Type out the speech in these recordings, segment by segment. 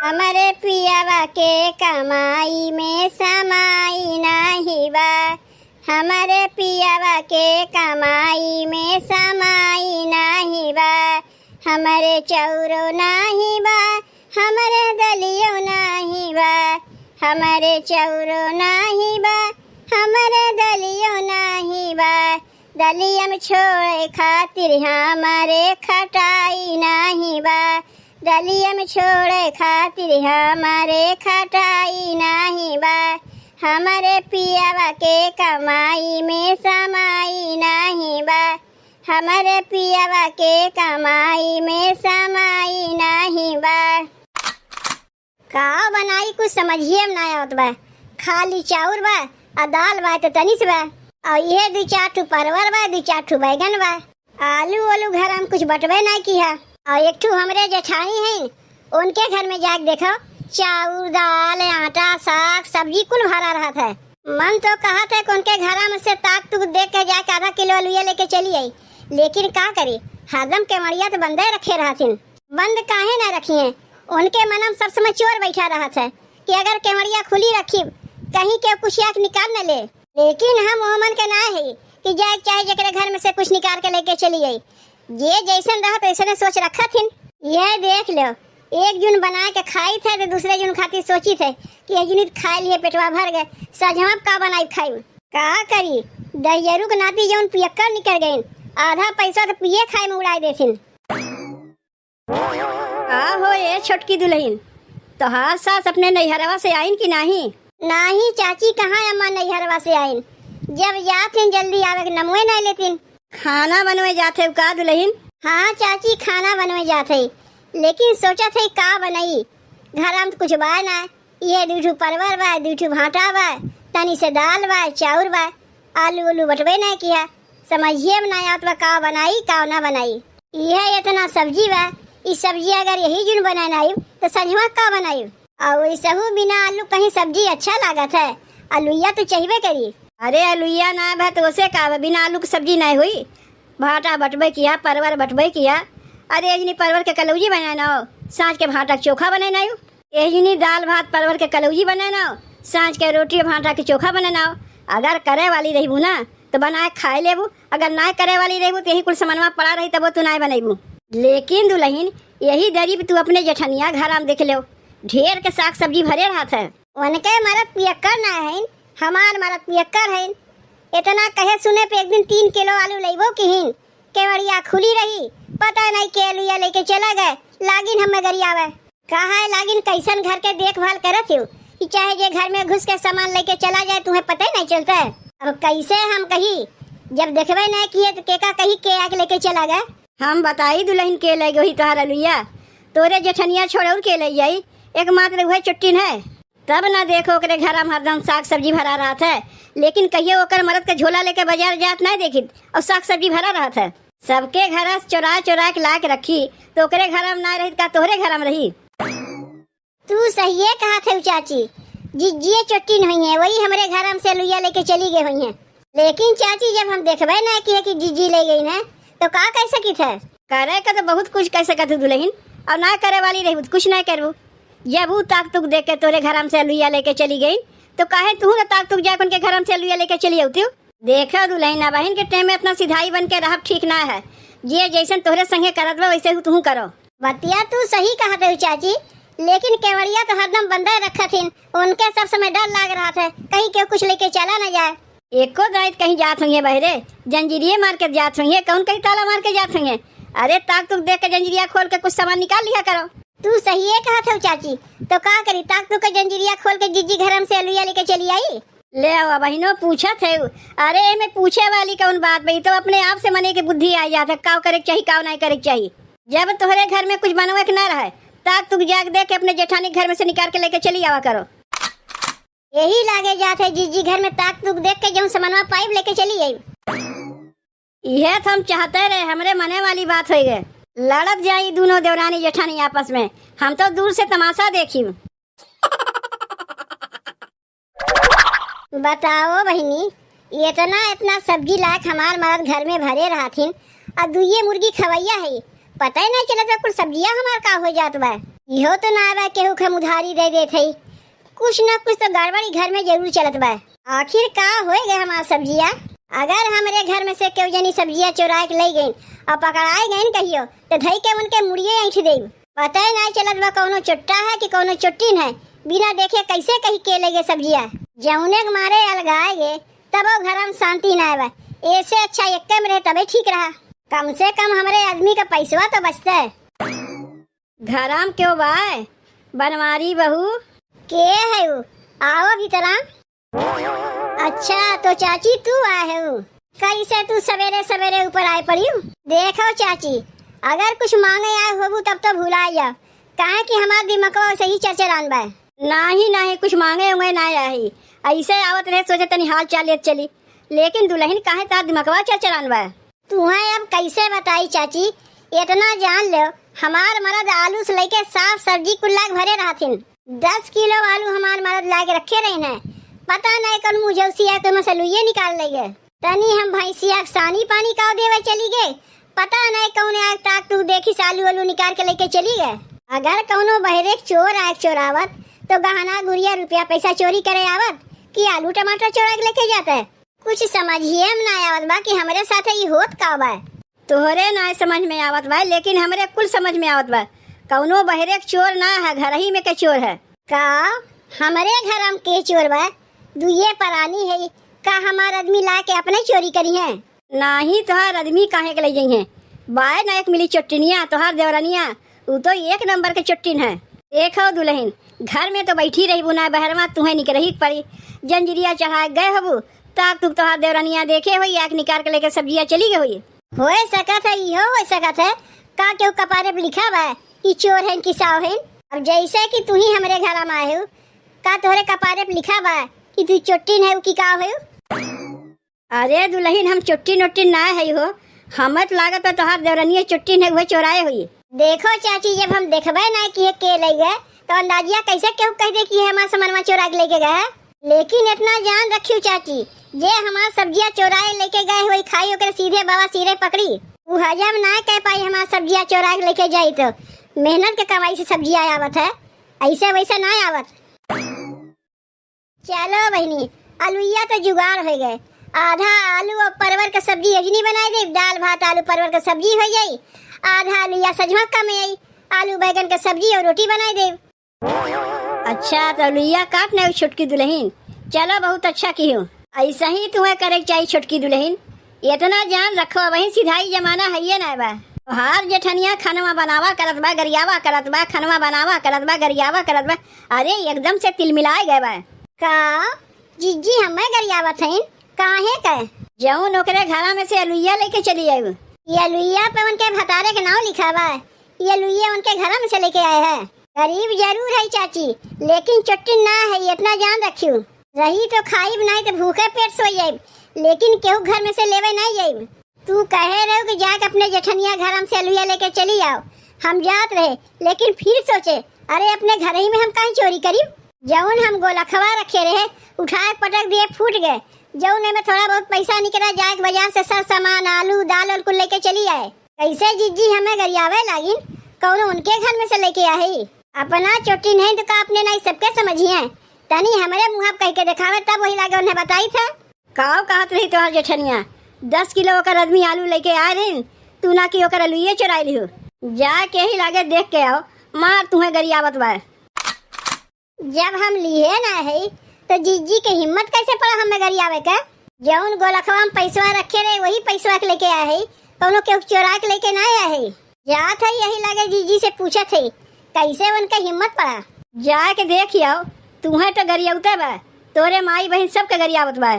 हमारे पियावा के कमाई में समाई नाही बा। हमारे पियावा के कमाई में समाई नाही बा। हमारे चौरो नाही बा, हमारे दलियो नाही बा। हमारे चौरो नाही बा, हमारे दलियो नाही बा। दलियम छोड़े खातिर हमारे खटाई नाही बा। दलियम छोड़े खातिर हमारे खटाई नाही बा। हमारे पियावा के कमाई में समाई नाही बा। हमारे पियावा के कमाई में समाई नाही बा। का बनाई कुछ समझिए ना आवत बा। खाली चाउर बा आ दाल बा तो तनिस बा और ये 2-4 ठू परवर बा, 2-4 ठू बैगन बा। आलू वालू घर हम कुछ बटवे ना किया। और एक ठू हमरे जेठानी हैं, उनके घर में जाके देखो चाउर दाल आटा साग सब्जी कुल भरा रहा था। मन तो कहा था कि उनके घर में से ताक तुक देख के जाके आधा किलो आलूया लेके चली आई, लेकिन का करी हरदम केवड़िया तो बंदे रखे रहा थी। बंद काहे ना रखिए, उनके मन में सब समय चोर बैठा रहा था कि अगर केवड़िया खुली रखी कहीं के कुछ आँख निकाल न ले। लेकिन हम ओमन के ना है कि जाए चाहे जकरे घर में से कुछ निकाल के लेके चली आई। ये जैसन रहा तैसने सोच रखा थी। यह देख लो एक जून बना के खाई थे तो दूसरे जून खातिर सोची थे कि एक जून खा लिए पेटवा भर गए। सजमा का बनाई खाई का करी दहियरू के नाती जौन पियक्कर निकल गए, आधा पैसा तो पिए खाए में उड़ाई देथिन। हो ये छोटकी दुल्हन तोहार सास अपने नैहरवा से आइन कि नहीं? नहीं चाची, कहाँ अम्मा नैहरवा से आइन। जब जाथिन जल्दी आवे के नमवे नहीं लेतिन। खाना बनवे जाते का दुल्हन? हाँ चाची खाना बनवे जाते, लेकिन सोचा थे का बनाई। घर में कुछ बा ना, ये 2 ठू परवर बा, 2 ठू भाटा बा, तनी से दाल बा, चाउर बा, आलू उलू बटवे नहीं किया। समझिए ना आवत बा का बनाई का ना बनाई। यह इतना सब्जी बा, इस सब्जी अगर यही जुन बनाई तो संजवा का बनाई। और वैसहू बिना आलू कहीं सब्जी अच्छा लागत है। आलूया तो चाहिए करी। अरे आलूया ना भा तो उसे का बिना आलू की सब्जी नहीं हुई। भाटा बटबे किया, परवर बटबे किया। अरे एक परवर के कलौजी बनाना हो, सांझ के भाटा के चोखा बनाना हो। एक दाल भात परवर के कलौजी बनाना हो, सांझ के रोटी भाटा के चोखा बनाना हो। अगर करे वाली रही ना तो बनाए खाए लेबू, अगर ना करे वाली रही तो यही कुल सामानवा पड़ा रही तब तू ना बनाबू। लेकिन दुल्हन यही दरीब तू अपने जेठनिया घर में देख लो, ढेर के साग सब्जी भरे रहा था। उनके मरद पियक्कर ना है, हमार मरद पियक्कर है। इतना कहे सुने पे एक दिन 3 किलो आलू लेबो किहिन, केवड़िया खुली रही, पता नहीं के आलूया लेके चला गए। लागिन हमें गरियावे कहा है लागिन कैसन घर के देखभाल करत हो कि चाहे जे घर में घुस के सामान लेके चला जाए तुम्हें पता ही नहीं चलता है। अब कैसे हम कही जब देखबे नहीं किए तो केका कही के आके लेके चला गए। हम बताई दुल्हन के ले गई तोहर आलूया, तोरे जेठनिया छोड़ के ले जाई, एकमात्र वह चुट्टीन है। तब ना देखो ओकरे घर में हरदम साग सब्जी भरा रहा था, लेकिन कहिए ओकर मरद के झोला लेके बाजार जात नहीं देखी और साग सब्जी भरा रहा था। सबके घर चोरा चोरा के ला के रखी तो ओकरे घर में ना रही का तोहरे घर में रही। तू सही है कहा थे चाची, जिज्जिए चुट्टीन हुई है, वही हमारे घर से लुइया लेके चली गई हुई है। लेकिन चाची जब हम देखबे ना किए कि जिज्जी ले गई है तो का कह सकी थे? करे का तो बहुत कुछ कह सकत दुल्हन, और ना करे वाली रही कुछ नहीं करबू। जब वो ताक तुक देख के तोरे घर से लुइया लेके चली गई तो काहे तू ना ताक तुक जाके उनके घर से लुइया लेके चली आती। देखो दुल्हन बहन के टाइम में इतना सिधाई बन के रह ठीक ना है। ये जैसन तोहरे संगे करत बा वैसे तू करो। बतिया तू सही कहा थे चाची, लेकिन केवड़िया तो हरदम बंदा रखा थी, उनके सब समय डर लाग रहा था कहीं के कुछ लेके चला न जाए। एको दायित्व कहीं जात होंगे बहरे, जंजीरिये मार के जात होंगे, कौन कहीं ताला मार के जात होंगे। अरे ताक तुक देख के जंजीरिया खोल के कुछ सामान निकाल लिया करो। तू सही है कहा था चाची, तो का करी ताक तुक के जंजीरिया खोल के जिज्जी घर से आलूया लेके चली आई। ले आओ बहनों पूछा थे। अरे मैं पूछे वाली कौन बात भाई, तो अपने आप से मने की बुद्धि आ जाता काव करे चाहिए काव नहीं करे चाहिए। जब तोहरे घर में कुछ बनवे के ना रहे ताक तुक जाग देख के अपने जेठानी घर में से निकाल के लेके चली आवा करो। यही लागे जाते जिज्जी घर में ताक तुक देख के जो सामानवा पाइप लेके चली आई। यह तो हम चाहते रहे, हमरे मने वाली बात हो गए। लड़त जाई दोनों देवरानी जेठानी आपस में, हम तो दूर से तमाशा देखी। बताओ बहनी, इतना सब्जी लायक हमार मर्द घर में भरे रहा थी और दुइये मुर्गी खवैया है, पता ही नहीं चला था कुछ सब्जियां हमार का हो जात बा। इहो तो ना बा केहू के उधारी दे देत हई। कुछ न कुछ तो गड़बड़ी घर में जरूर चलत बा। आखिर का होए गए हमार सब्जिया? अगर हमारे घर में से केहू जनी सब्जिया चुरा के ले गई और पकड़ाए गए कहियो तो धई के उनके मुड़िए ऐठ देब। पता ही नहीं चलत बा कौनो चुट्टा है कि कौनो चुट्टीन है। बिना देखे कैसे कहीं के ले गए सब्जिया। जौने के मारे अलगाए गए तब वो घर में शांति ना आवे। ऐसे अच्छा एक में रहे तबे ठीक रहा। कम से कम हमारे आदमी का पैसवा तो बचता है। घराम क्यों बाय बनवारी बहू के है वो? आओ भीतरा। अच्छा तो चाची तू आए हो? कैसे तू सवेरे सवेरे ऊपर आए पड़ी हूँ? देखो चाची अगर कुछ मांगे आए हो तब तो भुला जाओ। काहे कि हमारा दिमाग सही चरचरान बा। नहीं कुछ मांगे होंगे ना आई ऐसे आवत रहे सोचे तनी हाल चाल लेत चली। लेकिन दुल्हन काहे तार दिमागवा चरचरान बा? तुम्हें अब कैसे बताई चाची? इतना जान लो हमार मर्द आलू से लेके साफ सब्जी कुल्ला भरे रहथिन। 10 किलो आलू हमार मर्द ला के रखे रहे हैं। पता नहीं कौन मुझौसिया के मसलुए निकाल ले गए। तनी हम भैंसिया सानी पानी का देवे चली गए। पता नहीं कौन आग ताक तू देखी आलू आलू निकाल के लेके चली गए। अगर कौनो बहरे चोर आए चोरावत तो गहना गुड़िया रुपया पैसा चोरी करे आवत कि आलू टमाटर चोरा के लेके जाता है? कुछ समझिए में ना आवत बा कि हमारे साथ ये होत का बा। तोहरे ना समझ में आवत बा लेकिन हमरे कुल समझ में आवत बा। कौनो बहरे चोर ना है घर ही में के चोर है का? हमारे घर हम के चोर बा? दुए परानी है का हमार आदमी ला के अपने चोरी करी है? नहीं तोहार आदमी काहे के ले जाई है? बाय ना एक मिली चुट्टिनिया तोहार देवरानिया वो तो एक नंबर के चुट्टिन है। देखो दुल्हन घर में तो बैठी रही बुना बहरमा तुम्हें निकल पड़ी। जंजीरिया चढ़ा गए हबू ताक तुक तोहार देवरानिया देखे हुई आग निकाल के लेके सब्जियां चली गई हुई। हो सकत है इहो हो सकत है का क्यों कपारे पे लिखा बा कि चोर है कि साव है। अब जैसे कि तू ही हमारे घर में आए हो का तोहरे कपारे पे लिखा बा कि तू चुट्टिन है कि का हो? अरे दुल्हन हम चुट्टी नोट्टी ना है हो। हमत लागत है तोहार देवरानिया चुट्टिन है वह चोराए हुई। देखो चाची जब हम देखबे ना कि के ले गए तो अंदाजिया कैसे क्यों कह दे कि हमारा सामान चोरा के लेके गए। लेकिन इतना जान रखियो चाची जे हमार सब्जियां चोराए लेके गए हुई खाई ओकरे सीधे बाबा सिरे पकड़ी। वो हजम ना कह पाई हमार सब्जियां चोरा के लेके जाई तो मेहनत के कमाई से सब्जियां आवत है ऐसे वैसा ना आवत। चलो बहनी आलूया तो जुगाड़ हो गए। आधा आलू और परवर का सब्जी अजनी बनाई दे। दाल भात आलू परवर का सब्जी हो जाई। आधा आलूया सजमा का में आई आलू बैगन का सब्जी और रोटी बनाई दे। अच्छा तो आलूया काट ना छुटकी दुल्हन। चलो बहुत अच्छा की हूँ। ऐसा ही तुम्हें करे चाहिए छुटकी दुल्हन। इतना जान रखो वही सिधाई जमाना है ये ना बा। हार जेठनिया खनवा बनावा करत बा गरियावा करत बा खनवा बनावा करत बा गरियावा करत बा। अरे एकदम से तिल मिलाए गए बा का जीजी हमें गरियावा थे काहे कहे जऊन ओकरे घरा में से अलुइया लेके चली आई। ये अलुइया पे उनके भतारे के नाम लिखा बा। ये अलुइया उनके घर में से लेके आए हैं। गरीब जरूर है चाची लेकिन चुट्टिन ना है इतना जान रखियो। रही तो खाई नहीं तो भूखे पेट सो जाए लेकिन केहू घर में से लेवे नहीं जाए। तू कहे रहे कि जाके अपने जेठनिया घर से अलुइया लेके चली आओ। हम जात रहे लेकिन फिर सोचे अरे अपने घर ही में हम कहीं चोरी करी। जौन हम गोलखवा रखे रहे उठाए पटक दिए फूट गए। जौन में थोड़ा बहुत पैसा निकला जाए बाजार से सब सामान आलू दाल और कुल लेके चली आए। कैसे जीजी हमें गरियावे लागिन कौन उनके घर में से लेके आए। अपना चोटी नहीं तो का अपने नहीं सबके समझिए तनी हमारे मुँह कह के दिखावे तब वही लागे उन्हें बताई था। काव कहत रही तोहर जेठनिया 10 किलो ओकर आदमी आलू लेके आए रही तू ना कि ओकर आलूए चुराई ली हो। जाके ही लागे देख के आओ मार तुम्हें गरियावत बा। जब हम लिए ना है तो जीजी के हिम्मत कैसे पड़ा हमें गरियावे का? जौन गोलखवा हम पैसवा रखे रहे वही पैसवा के लेके आए है कोनो के चोरा के लेके ना आए है। जात है यही लागे जीजी से पूछे थे कैसे उनका हिम्मत पड़ा। जाके देख आओ तुम्हें तो गरियावते बा तोरे माई बहन सबके गरियावत बा।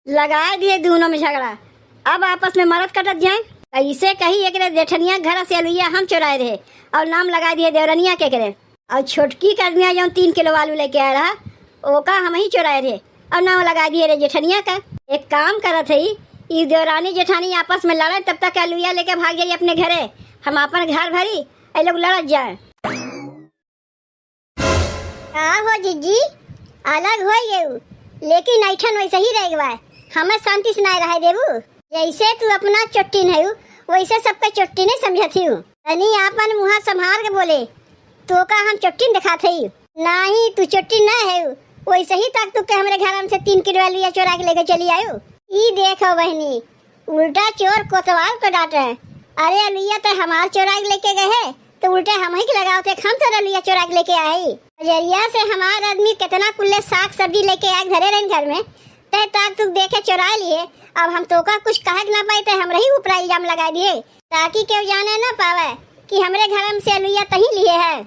लगा दिए दोनों में झगड़ा अब आपस में मरद कटत जाए। ऐसे कही एक जेठनिया घर से अलुइया हम चुराए रहे और नाम लगा दिए देवरनिया के करे। और छोटकी का आदमी जो 3 किलो आलू लेके आया रहा ओका हम ही चुराए रहे और नाम लगा दिए रे जेठनिया का। एक काम करत है ये देवरानी जेठानी आपस में लड़े तब तक अलुइया लेके भाग जाइए अपने घरे। हम अपन घर भरी ए लोग लड़त जाए। हो जीजी अलग हो गए लेकिन ऐठन वैसे ही रह गए हमें शांति से नहीं रह देबू। जैसे तू अपना चुट्टी नहीं वैसे सबके चुट्टी नहीं समझती हूँ। तनी आपन मुँह संभाल के बोले, तो का हम चोटी दिखाते ही नहीं, तू चोटी ना है वैसे ही तक तू के हमरे घर से 3 किलो लिया चोरा के लेके चली आयो। ई देखो बहनी, उल्टा चोर कोतवाल को डांटे। अरे अलिया तो हमार चोरा के लेके गए है तो उल्टे हम ही लगाओ थे, हम तो लिया चोरा के लेके आए। जरिया से हमार आदमी कितना कुल्ले साग सब्जी लेके आए घरे रहन घर में, तय तक तू देखे चुरा लिए। अब हम तो का कुछ कह ना पाए थे, हमरे ही ऊपर इल्जाम लगा दिए ताकि केव जाने ना पावे कि हमरे घर से अलिया तही लिए है।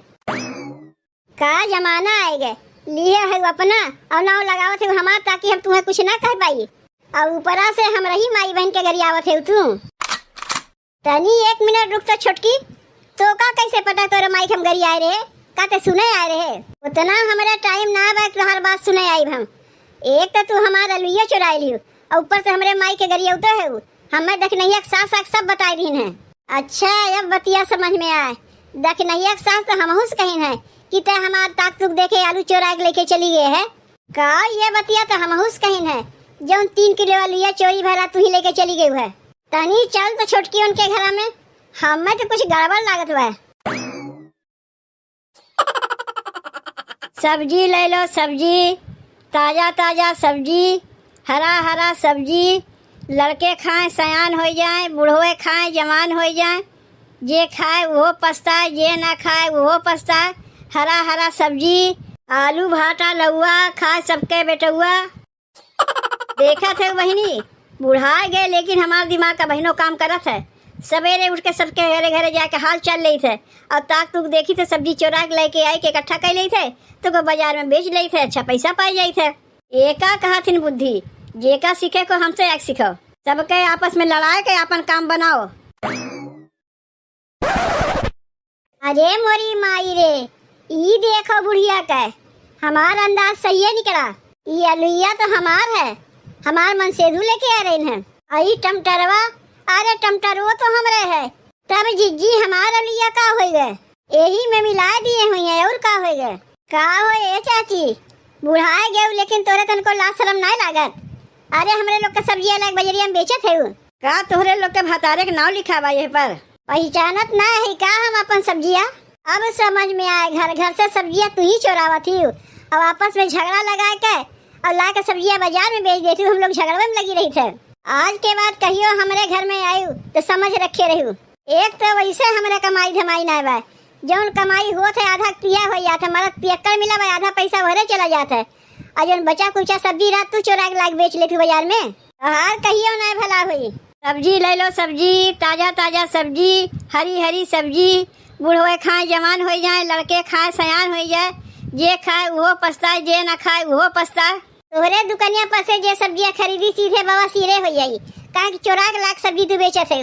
का जमाना आएगा, लिए है अपना और नाव लगावत है हमार, ताकि हम तुम्हें कुछ ना कह पाई। और ऊपरा से हम रही माई बहन के घर आवत है तू। तनी 1 मिनट रुक तो छोटकी, तो का कैसे पता तोरे माई हम घर आए रहे, का ते सुने आए रहे। उतना हमारा टाइम ना बा तो हर बात सुने आई हम। एक तो तू हमारा लुइया चुराई लियो और ऊपर से हमरे माई के घर उतर है, हमें देख नहीं सास सास सब बता दी है। अच्छा अब बतिया समझ में आए, देख नहीं सास तो हम हुस कहीं है कि ते हमार ताक तुक देखे आलू चोरा के लेके चली गए है। का ये बतिया तो हम हुस कहीं है, जो 3 किलो लिया चोरी भरा तू ही लेके चली गई है। तनी चल तो छोटकी उनके घर में, हमें तो कुछ गड़बड़ लागत हुआ। सब्जी ले लो, सब्जी ताजा ताजा सब्जी, हरा हरा सब्जी। लड़के खाएं सयान हो जाए, बूढ़े खाएं जवान हो जाए। जे खाए वो पछताए, जे ना खाए वो पछताए। हरा हरा सब्जी, आलू भाटा लौआ खाए सबके बेटुआ। देखा थे बहनी, बुढ़ा गए लेकिन हमारा दिमाग का बहनों काम करत है। सवेरे उठ के सबके घरे घरे जाके हाल चल रही थे और ताक तुक देखी थे, सब्जी चोरा के लेके आई के इकट्ठा कर ली थे तो को बाजार में बेच ली थे, अच्छा पैसा पाई जाई थे। एका कहा थी बुद्धि, जेका सीखे को हमसे एक सीखो, सबके आपस में लड़ाए के अपन काम बनाओ। अरे मोरी माई रे, ई देखो बुढ़िया के हमार अंदाज सही है निकला। ये अलुइया तो हमार है, हमार मन सेधु लेके आ रहे हैं। आई टमटरवा, अरे टमटर वो तो हमरे है। तब जिज्जी हमारा लिया का हो गए, यही में मिला दिए हुई है और का हो गए। का हो ये चाची, बुढ़ाए गए लेकिन तोरे तन को लाज शर्म नहीं लागत। अरे हमरे लोग के सब्जी अलग बजरिया में बेचत है का, तोहरे लोग के भतारे के नाव लिखा बा ये पर, पहचानत ना है का हम अपन सब्जिया। अब समझ में आए, घर घर से सब्जियां तू ही चोरावा थी और आपस में झगड़ा लगा के और ला के सब्जियां बाजार में बेच देती। हम लोग झगड़े में लगी रही थे। आज के बाद कहियो हमरे घर में आयु तो समझ रखे रहू। एक तो वैसे हमरे कमाई धमाई ना बा, जौन कमाई होत है आधा पिया हो जात है, मरद पियक्कर मिला बा, आधा पैसा भरे चला जाता है। और जौन बचा कुचा सब्जी रात तू चोरा के लाग बेच लेती बाजार में, हार कहियो ना भला हुई। सब्जी ले लो, सब्जी ताजा ताजा सब्जी, हरी हरी सब्जी। बूढ़े खाए जवान हो जाए, लड़के खाए सयान हो जाए। जे खाए वो पछताए, जे ना खाए वो पछताए। तोहरे दुकानिया पर से जे सब्जियां खरीदी सीधे बाबा सिरे हो जाई, काहे कि चोरा के लाख सब्जी तू बेचत है।